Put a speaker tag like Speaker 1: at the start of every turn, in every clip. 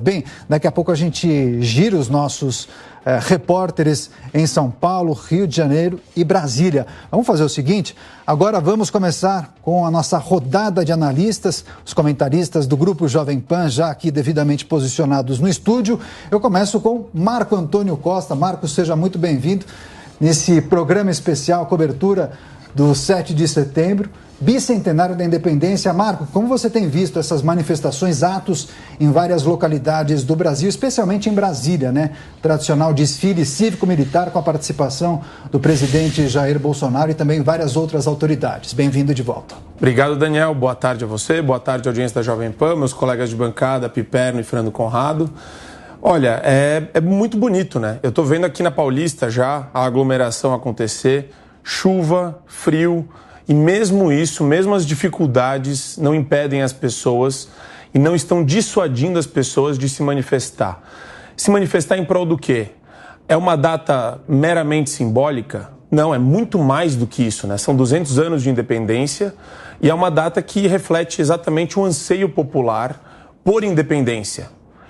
Speaker 1: Bem, daqui a pouco a gente gira os nossos repórteres em São Paulo, Rio de Janeiro e Brasília. Vamos fazer o seguinte, agora vamos começar com a nossa rodada de analistas, os comentaristas do Grupo Jovem Pan, já aqui devidamente posicionados no estúdio. Eu começo com Marco Antônio Costa. Marco, seja muito bem-vindo nesse programa especial, cobertura do 7 de setembro. Bicentenário da Independência. Marco, como você tem visto essas manifestações, atos em várias localidades do Brasil, especialmente em Brasília, né? Tradicional desfile cívico-militar com a participação do presidente Jair Bolsonaro e também várias outras autoridades. Bem-vindo de volta.
Speaker 2: Obrigado, Daniel. Boa tarde a você, boa tarde, audiência da Jovem Pan, meus colegas de bancada, Piperno e Fernando Conrado. Olha, é muito bonito, né? Eu estou vendo aqui na Paulista já a aglomeração acontecer, chuva, frio. E mesmo isso, mesmo as dificuldades não impedem as pessoas e não estão dissuadindo as pessoas de se manifestar. Se manifestar em prol do quê? É uma data meramente simbólica? Não, é muito mais do que isso, né? São 200 anos de independência e é uma data que reflete exatamente um anseio popular por independência.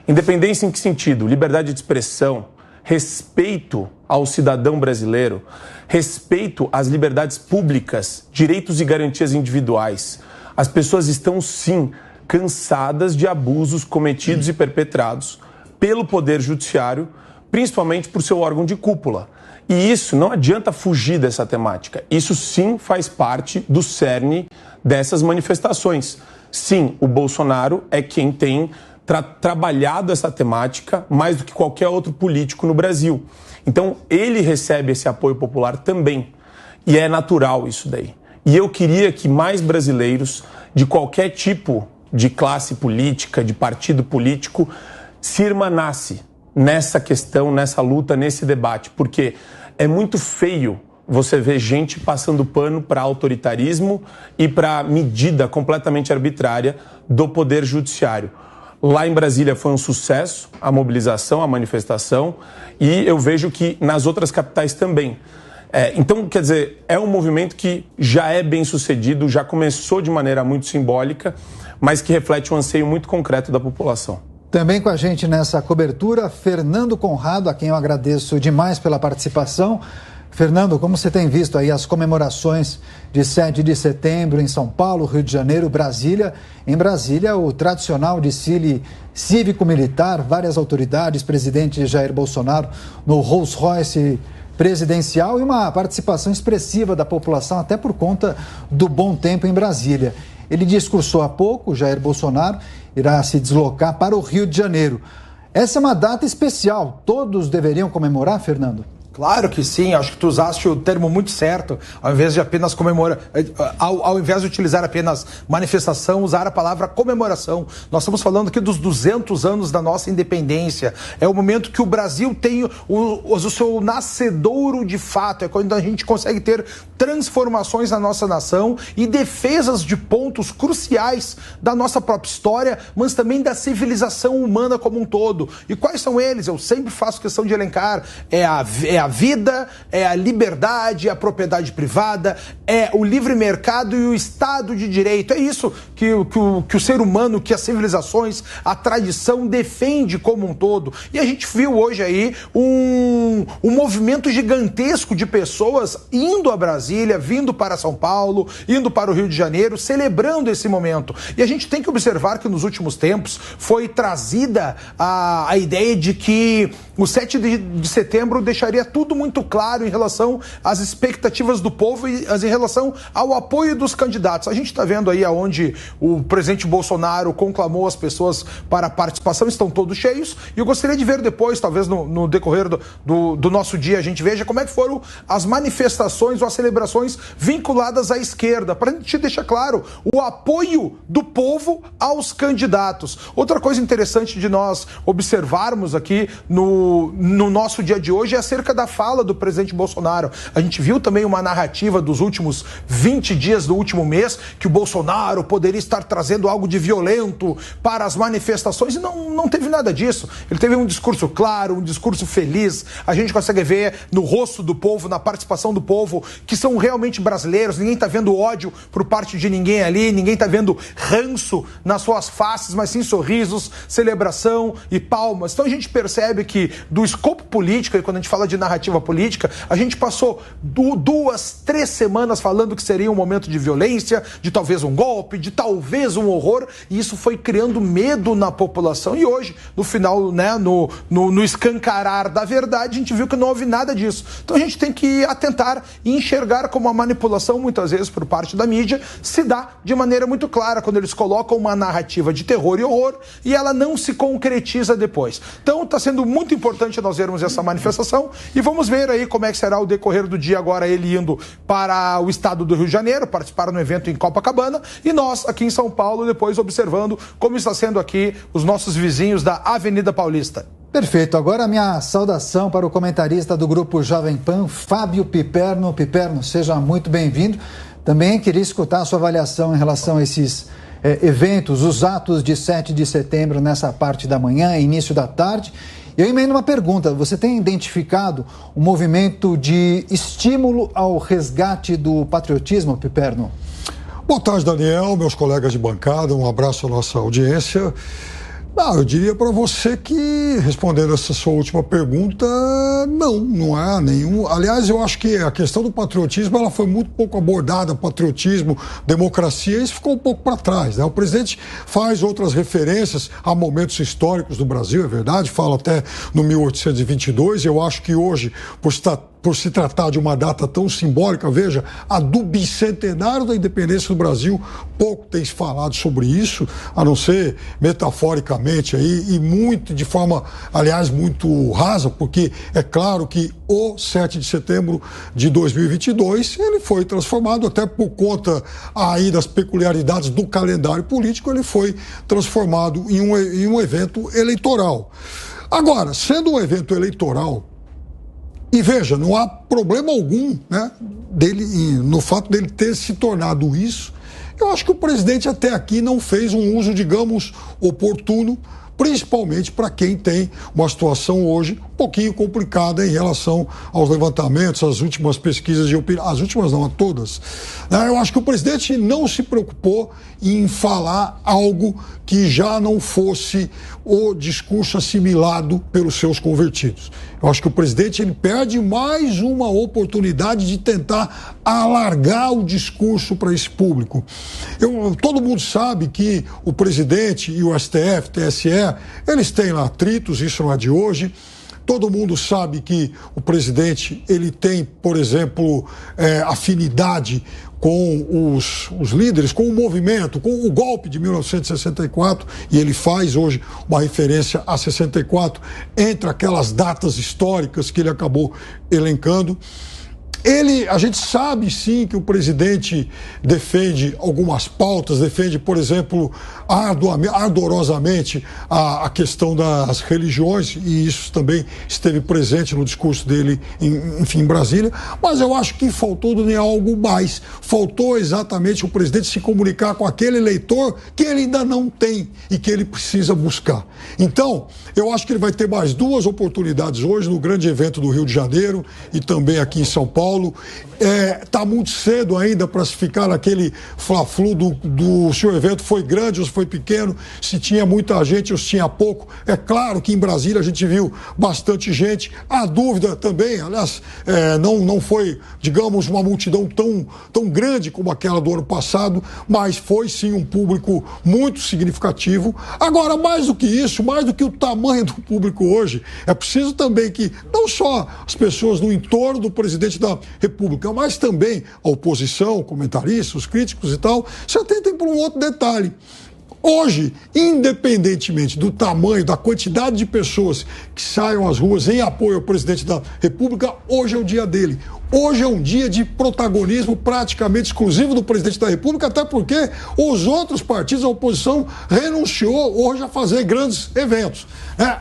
Speaker 2: Independência em que sentido? Liberdade de expressão, respeito ao cidadão brasileiro, respeito às liberdades públicas, direitos e garantias individuais. As pessoas estão, sim, cansadas de abusos cometidos e perpetrados pelo Poder Judiciário, principalmente por seu órgão de cúpula. E isso não adianta fugir dessa temática. Isso, sim, faz parte do cerne dessas manifestações. Sim, o Bolsonaro é quem tem trabalhado essa temática mais do que qualquer outro político no Brasil. Então, ele recebe esse apoio popular também. E é natural isso daí. E eu queria que mais brasileiros, de qualquer tipo de classe política, de partido político, se irmanasse nessa questão, nessa luta, nesse debate. Porque é muito feio você ver gente passando pano para autoritarismo e para medida completamente arbitrária do Poder Judiciário. Lá em Brasília foi um sucesso a mobilização, a manifestação, e eu vejo que nas outras capitais também. Então, quer dizer, é um movimento que já é bem sucedido, já começou de maneira muito simbólica, mas que reflete um anseio muito concreto da população.
Speaker 1: Também com a gente nessa cobertura, Fernando Conrado, a quem eu agradeço demais pela participação. Fernando, como você tem visto aí as comemorações de 7 de setembro em São Paulo, Rio de Janeiro, Brasília? Em Brasília, o tradicional desfile cívico-militar, várias autoridades, presidente Jair Bolsonaro no Rolls Royce presidencial e uma participação expressiva da população, até por conta do bom tempo em Brasília. Ele discursou há pouco, Jair Bolsonaro irá se deslocar para o Rio de Janeiro. Essa é uma data especial, todos deveriam comemorar, Fernando?
Speaker 3: Claro que sim, acho que tu usaste o termo muito certo, ao invés de apenas comemorar, ao invés de utilizar apenas manifestação, usar a palavra comemoração. Nós estamos falando aqui dos 200 anos da nossa independência, é o momento que o Brasil tem o seu nascedouro de fato, é quando a gente consegue ter transformações na nossa nação e defesas de pontos cruciais da nossa própria história, mas também da civilização humana como um todo. E quais são eles? Eu sempre faço questão de elencar, é a vida, é a liberdade, é a propriedade privada, é o livre mercado e o Estado de Direito. É isso que o ser humano, que as civilizações, a tradição defende como um todo. E a gente viu hoje aí um movimento gigantesco de pessoas indo a Brasília, vindo para São Paulo, indo para o Rio de Janeiro, celebrando esse momento. E a gente tem que observar que nos últimos tempos foi trazida a ideia de que o 7 de setembro deixaria tudo muito claro em relação às expectativas do povo e em relação ao apoio dos candidatos. A gente está vendo aí aonde o presidente Bolsonaro conclamou as pessoas para a participação, estão todos cheios, e eu gostaria de ver depois, talvez no decorrer do nosso dia, a gente veja como é que foram as manifestações ou as celebrações vinculadas à esquerda, para a gente deixar claro o apoio do povo aos candidatos. Outra coisa interessante de nós observarmos aqui no nosso dia de hoje é acerca da da fala do presidente Bolsonaro. A gente viu também uma narrativa dos últimos 20 dias do último mês, que o Bolsonaro poderia estar trazendo algo de violento para as manifestações, e não teve nada disso. Ele teve um discurso claro, um discurso feliz. A gente consegue ver no rosto do povo, na participação do povo, que são realmente brasileiros. Ninguém está vendo ódio por parte de ninguém ali, ninguém está vendo ranço nas suas faces, mas sim sorrisos, celebração e palmas. Então a gente percebe que do escopo político, e quando a gente fala de narrativa política, a gente passou 2, 3 semanas falando que seria um momento de violência, de talvez um golpe, de talvez um horror, e isso foi criando medo na população. E hoje, no final, né, no escancarar da verdade, a gente viu que não houve nada disso. Então a gente tem que atentar e enxergar como a manipulação, muitas vezes por parte da mídia, se dá de maneira muito clara quando eles colocam uma narrativa de terror e horror e ela não se concretiza depois. Então está sendo muito importante nós vermos essa manifestação e vamos ver aí como é que será o decorrer do dia agora, ele indo para o estado do Rio de Janeiro, participar no evento em Copacabana, e nós aqui em São Paulo depois observando como está sendo aqui os nossos vizinhos da Avenida Paulista.
Speaker 1: Perfeito. Agora a minha saudação para o comentarista do Grupo Jovem Pan, Fábio Piperno. Piperno, seja muito bem-vindo. Também queria escutar a sua avaliação em relação a esses eventos, os atos de 7 de setembro nessa parte da manhã, início da tarde. Eu emendo uma pergunta. Você tem identificado um movimento de estímulo ao resgate do patriotismo, Piperno?
Speaker 4: Boa tarde, Daniel, meus colegas de bancada, um abraço à nossa audiência. Eu diria para você que, respondendo essa sua última pergunta, não há nenhum. Aliás, eu acho que a questão do patriotismo ela foi muito pouco abordada, patriotismo, democracia, isso ficou um pouco para trás, né? O presidente faz outras referências a momentos históricos do Brasil, é verdade, fala até no 1822, eu acho que hoje, por se tratar de uma data tão simbólica, veja, a do bicentenário da independência do Brasil, pouco tem se falado sobre isso, a não ser metaforicamente aí, e muito, de forma, aliás, muito rasa, porque é claro que o 7 de setembro de 2022, ele foi transformado, até por conta aí das peculiaridades do calendário político, ele foi transformado em um evento eleitoral. Agora, sendo um evento eleitoral, e veja, não há problema algum, né, no fato dele ter se tornado isso. Eu acho que o presidente até aqui não fez um uso, digamos, oportuno, principalmente para quem tem uma situação hoje um pouquinho complicada em relação aos levantamentos, às últimas pesquisas de opinião, as últimas não, a todas. Eu acho que o presidente não se preocupou em falar algo que já não fosse o discurso assimilado pelos seus convertidos. Eu acho que o presidente ele perde mais uma oportunidade de tentar alargar o discurso para esse público. Todo mundo sabe que o presidente e o STF, TSE, eles têm lá atritos, isso não é de hoje. Todo mundo sabe que o presidente ele tem, por exemplo, afinidade com os líderes, com o movimento, com o golpe de 1964, e ele faz hoje uma referência a 64 entre aquelas datas históricas que ele acabou elencando. A gente sabe sim que o presidente defende algumas pautas, defende, por exemplo, ardorosamente a questão das religiões, e isso também esteve presente no discurso dele, em Brasília, mas eu acho que faltou algo mais. Faltou exatamente o presidente se comunicar com aquele eleitor que ele ainda não tem e que ele precisa buscar. Então, eu acho que ele vai ter mais 2 oportunidades hoje no grande evento do Rio de Janeiro e também aqui em São Paulo. Está muito cedo ainda para se ficar naquele fla-flu se o evento foi grande ou se foi pequeno, se tinha muita gente ou se tinha pouco. É claro que em Brasília a gente viu bastante gente. A dúvida também, aliás, não foi, digamos, uma multidão tão grande como aquela do ano passado, mas foi sim um público muito significativo. Agora, mais do que isso, mais do que o tamanho do público hoje, é preciso também que não só as pessoas no entorno do presidente da República, mas também a oposição, comentaristas, os críticos e tal, se atentem por um outro detalhe. Hoje, independentemente do tamanho, da quantidade de pessoas que saiam às ruas em apoio ao presidente da República, hoje é o dia dele. Hoje é um dia de protagonismo praticamente exclusivo do presidente da República, até porque os outros partidos, a oposição, renunciou hoje a fazer grandes eventos.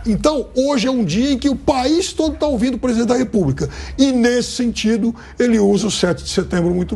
Speaker 4: Então, hoje é um dia em que o país todo está ouvindo o presidente da República. E, nesse sentido, ele usa o 7 de setembro muito bem.